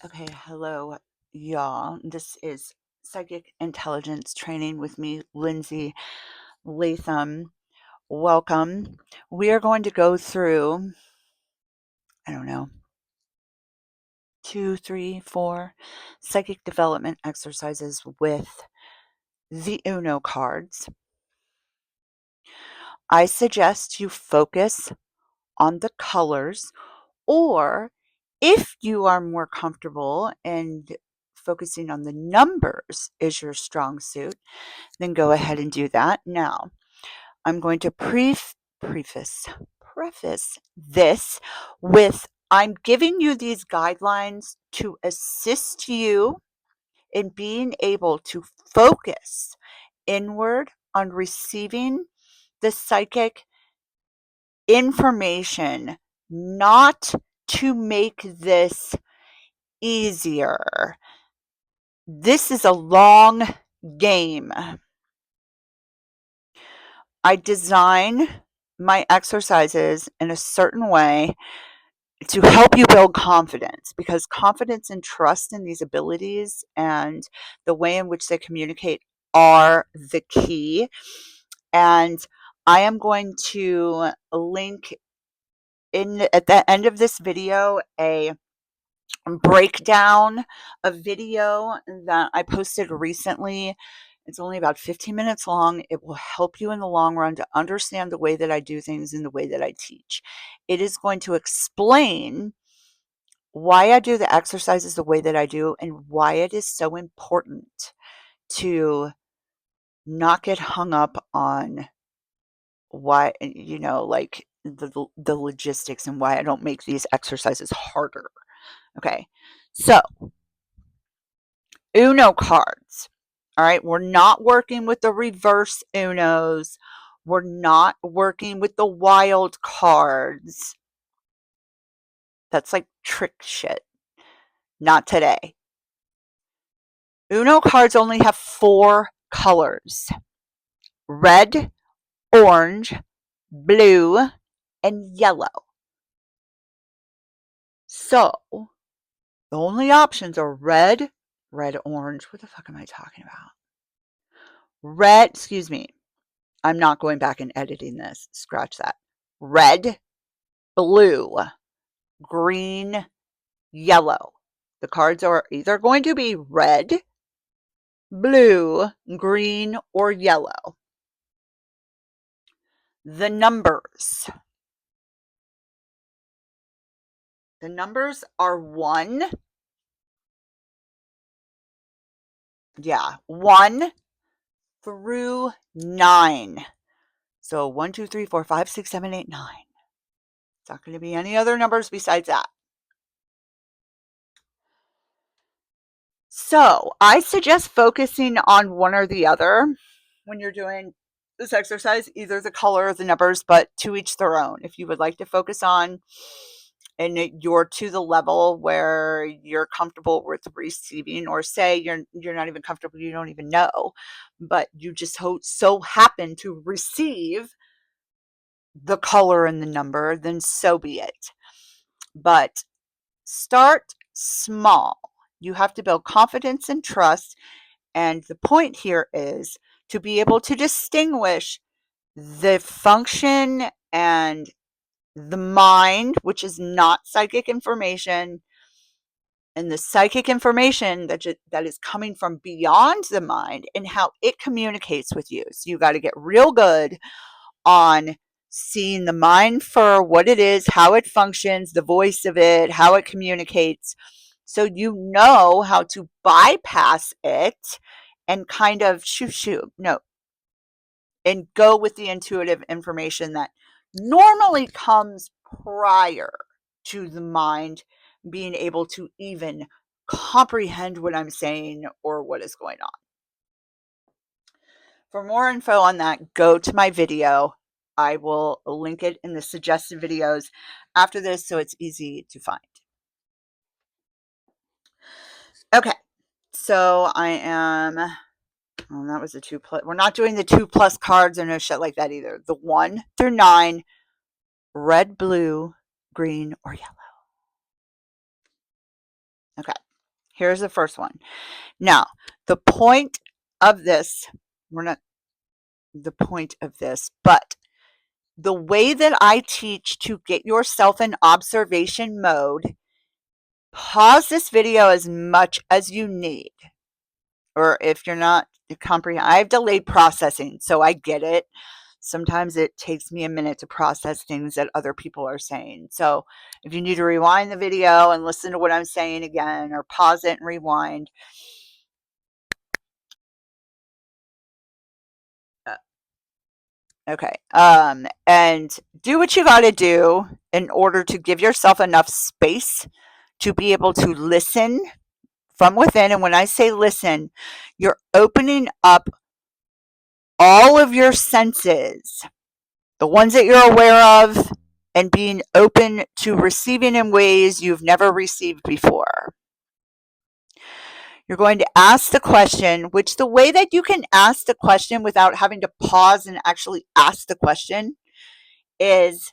Okay, hello, y'all. This is Psychic Intelligence Training with me, Lindsey Latham. Welcome. We are going to go through, I don't know, 2, 3, 4 psychic development exercises with the Uno cards. I suggest you focus on the colors, or if you are more comfortable and focusing on the numbers is your strong suit, then go ahead and do that. Now, I'm going to preface this with I'm giving you these guidelines to assist you in being able to focus inward on receiving the psychic information, not to make this easier. This is a long game. I design my exercises in a certain way to help you build confidence, because confidence and trust in these abilities and the way in which they communicate are the key. And I am going to link at the end of this video a breakdown, a video that I posted recently. It's only about 15 minutes long. It will help you in the long run to understand the way that I do things and the way that I teach. It is going to explain why I do the exercises the way that I do and why it is so important to not get hung up on why, like the logistics and why I don't make these exercises harder. Okay. So, Uno cards. All right. We're not working with the reverse Unos. We're not working with the wild cards. That's like trick shit. Not today. Uno cards only have 4 colors: red, orange, blue, and yellow. So, the only options are red, orange. What the fuck am I talking about? Red, excuse me. I'm not going back and editing this. Scratch that. Red, blue, green, yellow. The cards are either going to be red, blue, green, or yellow. The numbers. The numbers are 1. Yeah, 1 through 9. So 1, 2, 3, 4, 5, 6, 7, 8, 9. It's not going to be any other numbers besides that. So I suggest focusing on one or the other when you're doing this exercise, either the color or the numbers, but to each their own. If you would like to focus on and you're to the level where you're comfortable with receiving, or say you're not even comfortable, you don't even know, but you just so happen to receive the color and the number, then so be it. But start small. You have to build confidence and trust. And the point here is to be able to distinguish the function and the mind, which is not psychic information, and the psychic information that is coming from beyond the mind, and how it communicates with you. So you got to get real good on seeing the mind for what it is, how it functions, the voice of it, how it communicates, so you know how to bypass it and kind of no, and go with the intuitive information that normally comes prior to the mind being able to even comprehend what I'm saying or what is going on. For more info on that, go to my video. I will link it in the suggested videos after this, so it's easy to find. Okay, so I am, oh, that was a 2 plus. We're not doing the 2 plus cards or no shit like that either. The 1 through 9, red, blue, green, or yellow. Okay. Here's the first one. Now, the point of this, we're not the point of this, but the way that I teach to get yourself in observation mode, pause this video as much as you need. Or if you're not comprehend, I have delayed processing, so I get it. Sometimes it takes me a minute to process things that other people are saying. So if you need to rewind the video and listen to what I'm saying again, or pause it and rewind. Okay. And do what you got to do in order to give yourself enough space to be able to listen from within. And when I say listen, you're opening up all of your senses, the ones that you're aware of, and being open to receiving in ways you've never received before. You're going to ask the question, which the way that you can ask the question without having to pause and actually ask the question is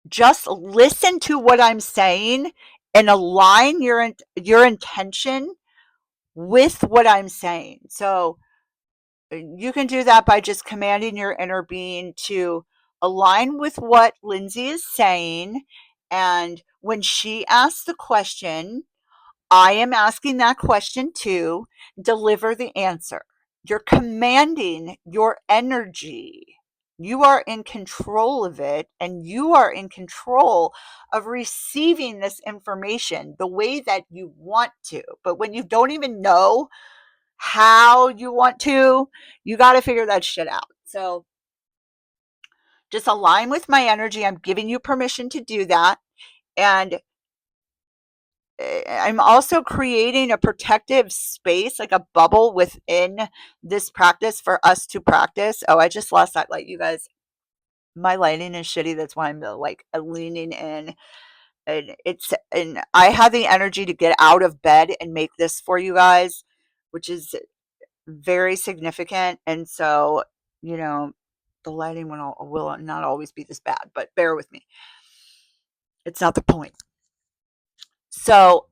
just listen to what I'm saying and align your intention with what I'm saying. So you can do that by just commanding your inner being to align with what Lindsey is saying. And when she asks the question, I am asking that question too. Deliver the answer. You're commanding your energy. You are in control of it, and you are in control of receiving this information the way that you want to. But when you don't even know how you want to, you got to figure that shit out. So just align with my energy. I'm giving you permission to do that. And I'm also creating a protective space, like a bubble within this practice for us to practice. Oh, I just lost that light, you guys. My lighting is shitty. That's why I'm like leaning in. And I have the energy to get out of bed and make this for you guys, which is very significant. And so, the lighting will not always be this bad, but bear with me. It's not the point. So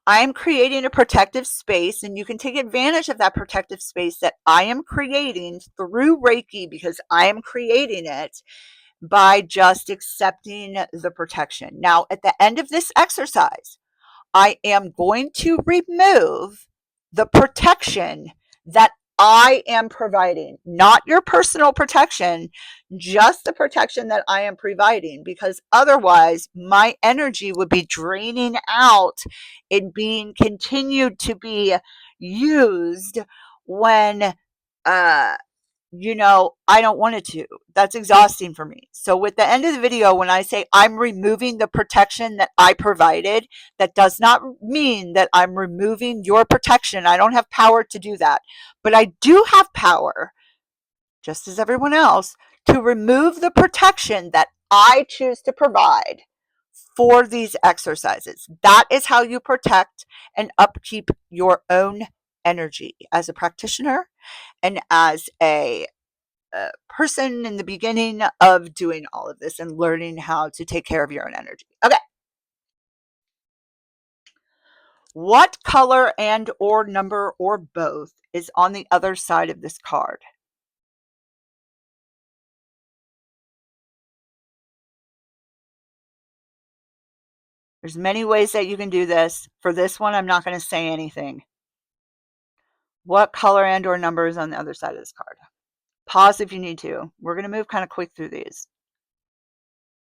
I am creating a protective space, and you can take advantage of that protective space that I am creating through Reiki, because I am creating it by just accepting the protection. Now, at the end of this exercise, I am going to remove the protection that I am providing, not your personal protection, just the protection that I am providing, because otherwise my energy would be draining out and being continued to be used when I don't want it to. That's exhausting for me. So with the end of the video, when I say I'm removing the protection that I provided, that does not mean that I'm removing your protection. I don't have power to do that. But I do have power, just as everyone else, to remove the protection that I choose to provide for these exercises. That is how you protect and upkeep your own energy as a practitioner and as a person in the beginning of doing all of this and learning how to take care of your own energy. Okay. What color and or number or both is on the other side of this card? There's many ways that you can do this. For this one, I'm not going to say anything. What color and or number is on the other side of this card? Pause if you need to. We're going to move kind of quick through these.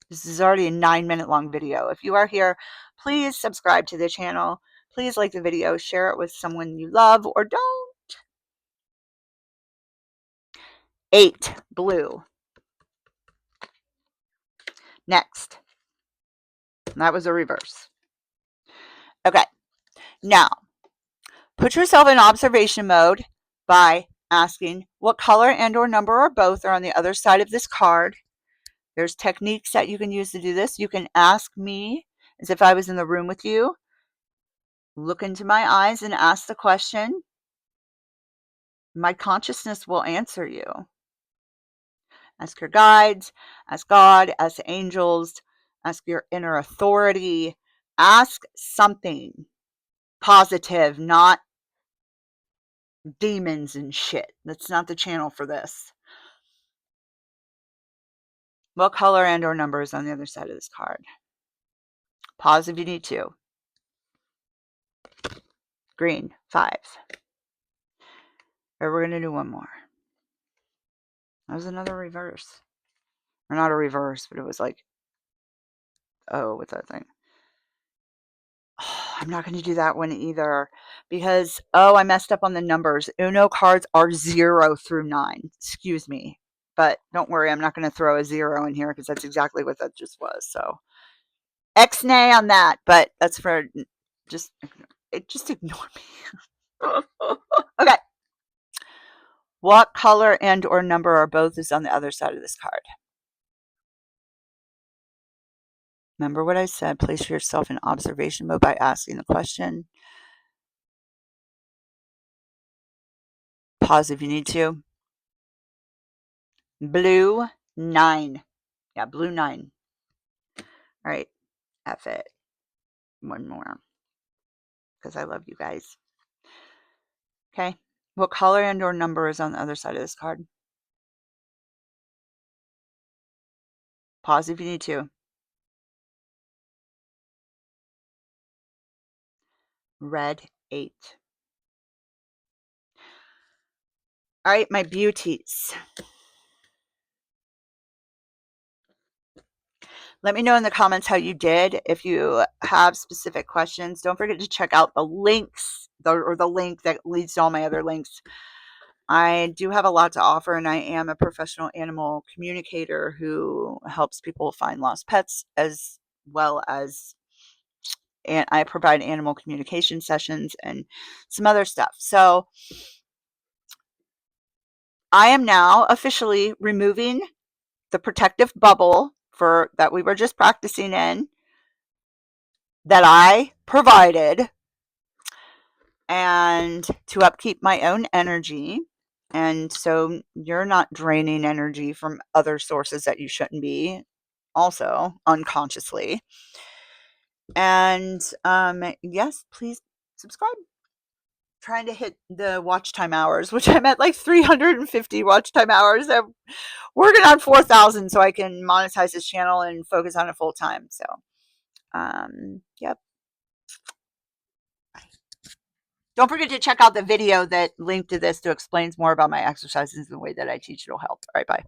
This is already a 9-minute long video. If you are here, please subscribe to the channel. Please like the video, share it with someone you love or don't. 8, blue. Next. That was a reverse. Okay. Now, put yourself in observation mode by asking what color and or number or both are on the other side of this card. There's techniques that you can use to do this. You can ask me as if I was in the room with you. Look into my eyes and ask the question. My consciousness will answer you. Ask your guides, ask God, ask the angels, Ask your inner authority. Ask something positive, not demons and shit. That's not the channel for this. What color and or number is on the other side of this card? Pause if you need to. Green, 5. Or we're going to do one more. That was another reverse. Or not a reverse, but it was like, oh, what's that thing? Oh, I'm not going to do that one either because, oh, I messed up on the numbers. Uno cards are 0 through 9. Excuse me. But don't worry, I'm not going to throw a 0 in here because that's exactly what that just was. So, X-nay on that, but that's for just ignore me. Okay. What color and or number or both is on the other side of this card? Remember what I said, place yourself in observation mode by asking the question. Pause if you need to. Blue, 9. Yeah, blue 9. All right, F it. One more because I love you guys. Okay. What color and or number is on the other side of this card? Pause if you need to. Red, 8. All right, my beauties. Let me know in the comments how you did. If you have specific questions, don't forget to check out the links or the link that leads to all my other links. I do have a lot to offer, and I am a professional animal communicator who helps people find lost pets, as well as, and I provide animal communication sessions and some other stuff. So I am now officially removing the protective bubble for that we were just practicing in that I provided, and to upkeep my own energy. And so you're not draining energy from other sources that you shouldn't be, also unconsciously. And yes, please subscribe. Trying to hit the watch time hours, which I'm at like 350 watch time hours. I'm working on 4,000 so I can monetize this channel and focus on it full time. So, yep. Don't forget to check out the video that linked to this to explains more about my exercises and the way that I teach. It'll help. All right, bye.